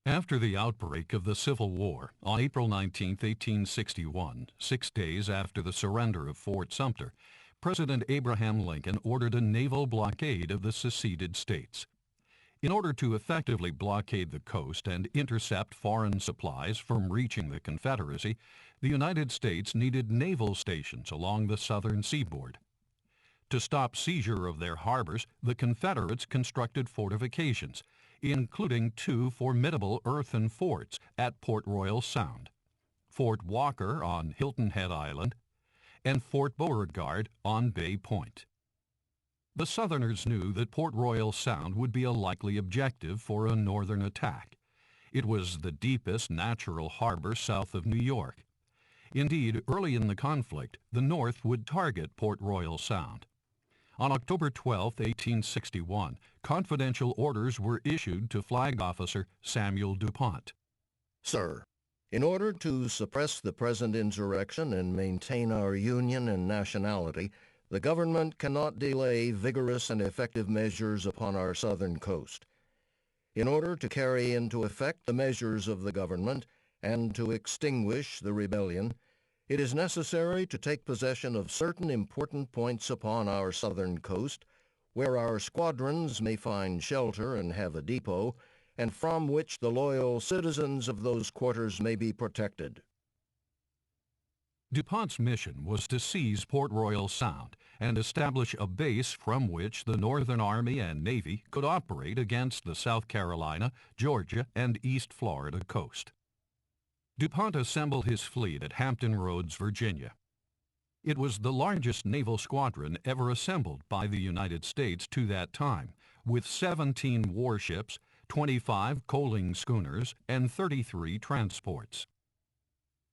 After the outbreak of the Civil War on April 19, 1861, 6 days after the surrender of Fort Sumter, President Abraham Lincoln ordered a naval blockade of the seceded states. In order to effectively blockade the coast and intercept foreign supplies from reaching the Confederacy, the United States needed naval stations along the southern seaboard. To stop seizure of their harbors, the Confederates constructed fortifications, including two formidable earthen forts at Port Royal Sound, Fort Walker on Hilton Head Island, and Fort Beauregard on Bay Point. The Southerners knew that Port Royal Sound would be a likely objective for a northern attack. It was the deepest natural harbor south of New York. Indeed, early in the conflict, the North would target Port Royal Sound. On October 12, 1861, confidential orders were issued to Flag Officer Samuel DuPont. Sir, in order to suppress the present insurrection and maintain our union and nationality, the government cannot delay vigorous and effective measures upon our southern coast. In order to carry into effect the measures of the government and to extinguish the rebellion, it is necessary to take possession of certain important points upon our southern coast, where our squadrons may find shelter and have a depot, and from which the loyal citizens of those quarters may be protected. DuPont's mission was to seize Port Royal Sound and establish a base from which the Northern Army and Navy could operate against the South Carolina, Georgia, and East Florida coast. DuPont assembled his fleet at Hampton Roads, Virginia. It was the largest naval squadron ever assembled by the United States to that time, with 17 warships, 25 coaling schooners, and 33 transports.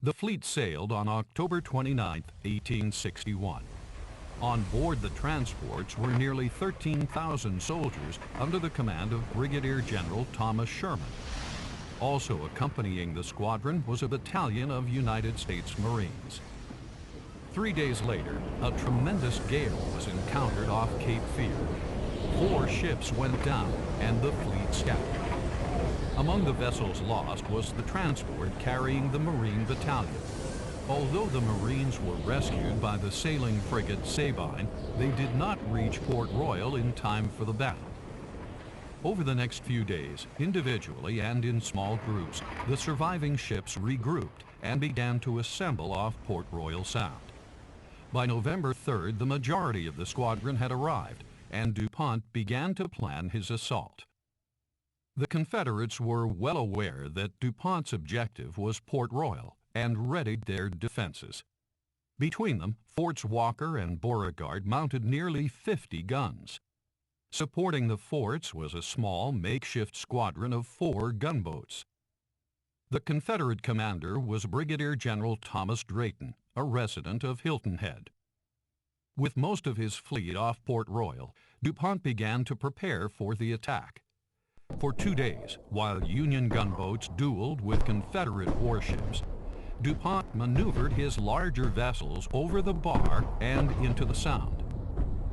The fleet sailed on October 29, 1861. On board the transports were nearly 13,000 soldiers under the command of Brigadier General Thomas Sherman. Also accompanying the squadron was a battalion of United States Marines. 3 days later, a tremendous gale was encountered off Cape Fear. 4 ships went down and the fleet scattered. Among the vessels lost was the transport carrying the Marine battalion. Although the Marines were rescued by the sailing frigate Sabine, they did not reach Port Royal in time for the battle. Over the next few days, individually and in small groups, the surviving ships regrouped and began to assemble off Port Royal Sound. By November 3rd, the majority of the squadron had arrived, and DuPont began to plan his assault. The Confederates were well aware that DuPont's objective was Port Royal and readied their defenses. Between them, Forts Walker and Beauregard mounted nearly 50 guns. Supporting the forts was a small makeshift squadron of 4 gunboats. The Confederate commander was Brigadier General Thomas Drayton, a resident of Hilton Head. With most of his fleet off Port Royal, DuPont began to prepare for the attack. For 2 days, while Union gunboats dueled with Confederate warships, DuPont maneuvered his larger vessels over the bar and into the Sound.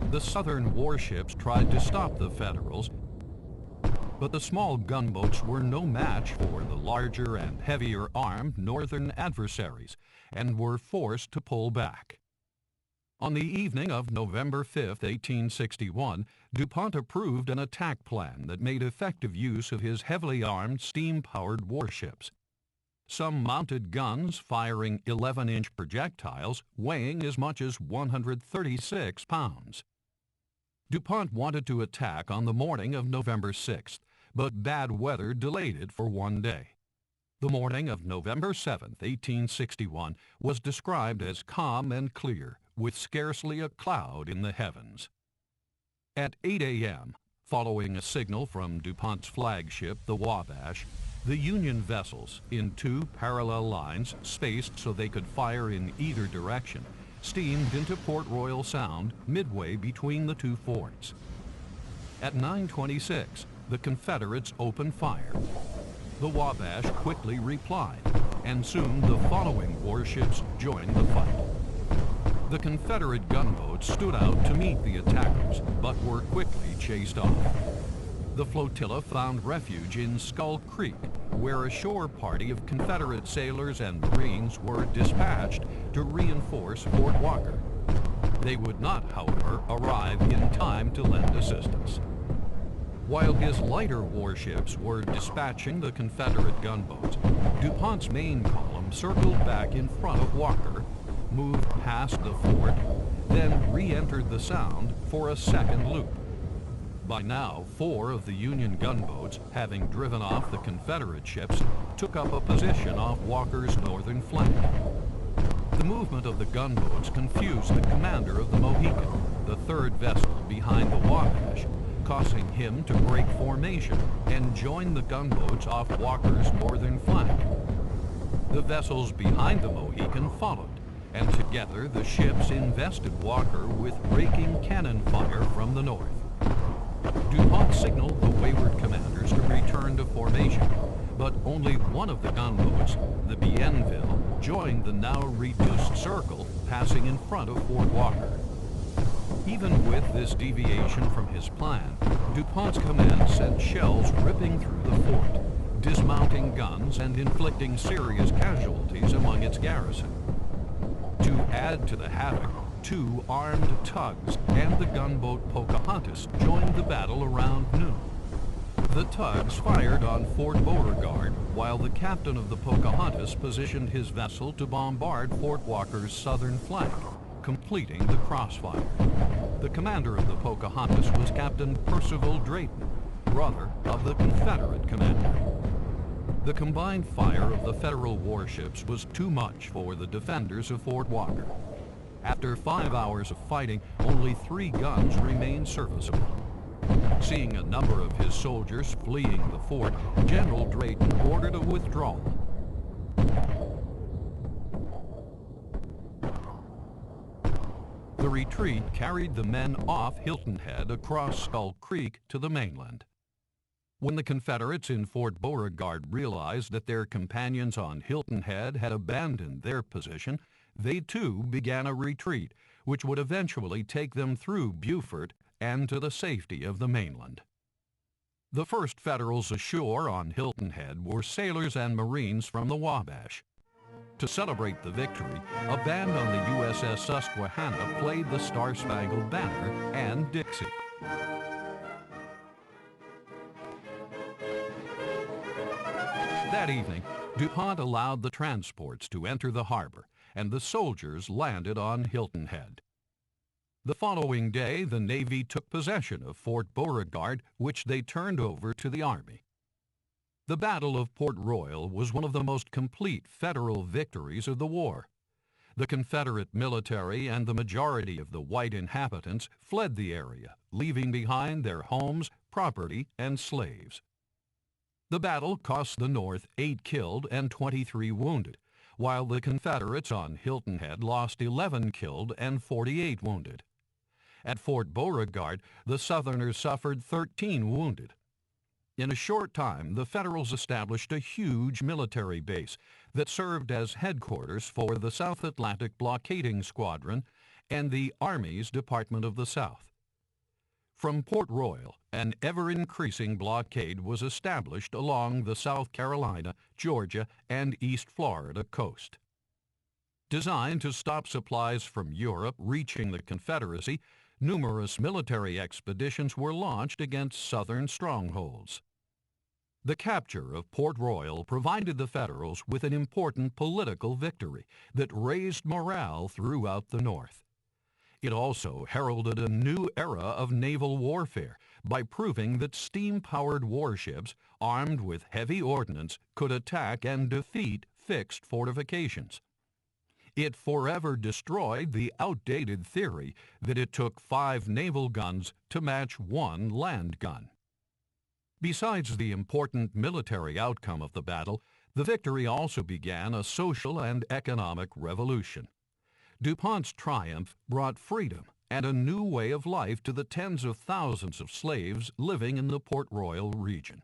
The Southern warships tried to stop the Federals, but the small gunboats were no match for the larger and heavier armed Northern adversaries and were forced to pull back. On the evening of November 5, 1861, DuPont approved an attack plan that made effective use of his heavily armed steam-powered warships. Some mounted guns firing 11-inch projectiles weighing as much as 136 pounds. DuPont wanted to attack on the morning of November 6th, but bad weather delayed it for 1 day. The morning of November 7, 1861, was described as calm and clear, with scarcely a cloud in the heavens. At 8 a.m., following a signal from DuPont's flagship, the Wabash, the Union vessels, in 2 parallel lines spaced so they could fire in either direction, steamed into Port Royal Sound midway between the 2 forts. At 9:26, the Confederates opened fire. The Wabash quickly replied, and soon the following warships joined the fight. The Confederate gunboats stood out to meet the attackers, but were quickly chased off. The flotilla found refuge in Skull Creek, where a shore party of Confederate sailors and Marines were dispatched to reinforce Fort Walker. They would not, however, arrive in time to lend assistance. While his lighter warships were dispatching the Confederate gunboats, DuPont's main column circled back in front of Walker, moved past the fort, then re-entered the Sound for a second loop. By now, 4 of the Union gunboats, having driven off the Confederate ships, took up a position off Walker's northern flank. The movement of the gunboats confused the commander of the Mohican, the 3rd vessel behind the Wabash, causing him to break formation and join the gunboats off Walker's northern flank. The vessels behind the Mohican followed, and together the ships invested Walker with raking cannon fire from the north. DuPont signaled the wayward commanders to return to formation, but only one of the gunboats, the Bienville, joined the now reduced circle, passing in front of Fort Walker. Even with this deviation from his plan, DuPont's command sent shells ripping through the fort, dismounting guns and inflicting serious casualties among its garrison. To add to the havoc, 2 armed tugs and the gunboat Pocahontas joined the battle around noon. The tugs fired on Fort Beauregard, while the captain of the Pocahontas positioned his vessel to bombard Fort Walker's southern flank, completing the crossfire. The commander of the Pocahontas was Captain Percival Drayton, brother of the Confederate commander. The combined fire of the Federal warships was too much for the defenders of Fort Walker. After 5 hours of fighting, only 3 guns remained serviceable. Seeing a number of his soldiers fleeing the fort, General Drayton ordered a withdrawal. The retreat carried the men off Hilton Head across Skull Creek to the mainland. When the Confederates in Fort Beauregard realized that their companions on Hilton Head had abandoned their position, they too began a retreat, which would eventually take them through Beaufort and to the safety of the mainland. The first Federals ashore on Hilton Head were sailors and Marines from the Wabash. To celebrate the victory, a band on the USS Susquehanna played the Star-Spangled Banner and Dixie. That evening, DuPont allowed the transports to enter the harbor, and the soldiers landed on Hilton Head. The following day, the Navy took possession of Fort Beauregard, which they turned over to the Army. The Battle of Port Royal was one of the most complete Federal victories of the war. The Confederate military and the majority of the white inhabitants fled the area, leaving behind their homes, property, and slaves. The battle cost the North 8 killed and 23 wounded, while the Confederates on Hilton Head lost 11 killed and 48 wounded. At Fort Beauregard, the Southerners suffered 13 wounded. In a short time, the Federals established a huge military base that served as headquarters for the South Atlantic Blockading Squadron and the Army's Department of the South. From Port Royal, an ever-increasing blockade was established along the South Carolina, Georgia, and East Florida coast. Designed to stop supplies from Europe reaching the Confederacy, numerous military expeditions were launched against Southern strongholds. The capture of Port Royal provided the Federals with an important political victory that raised morale throughout the North. It also heralded a new era of naval warfare by proving that steam-powered warships armed with heavy ordnance could attack and defeat fixed fortifications. It forever destroyed the outdated theory that it took 5 naval guns to match 1 land gun. Besides the important military outcome of the battle, the victory also began a social and economic revolution. DuPont's triumph brought freedom and a new way of life to the tens of thousands of slaves living in the Port Royal region.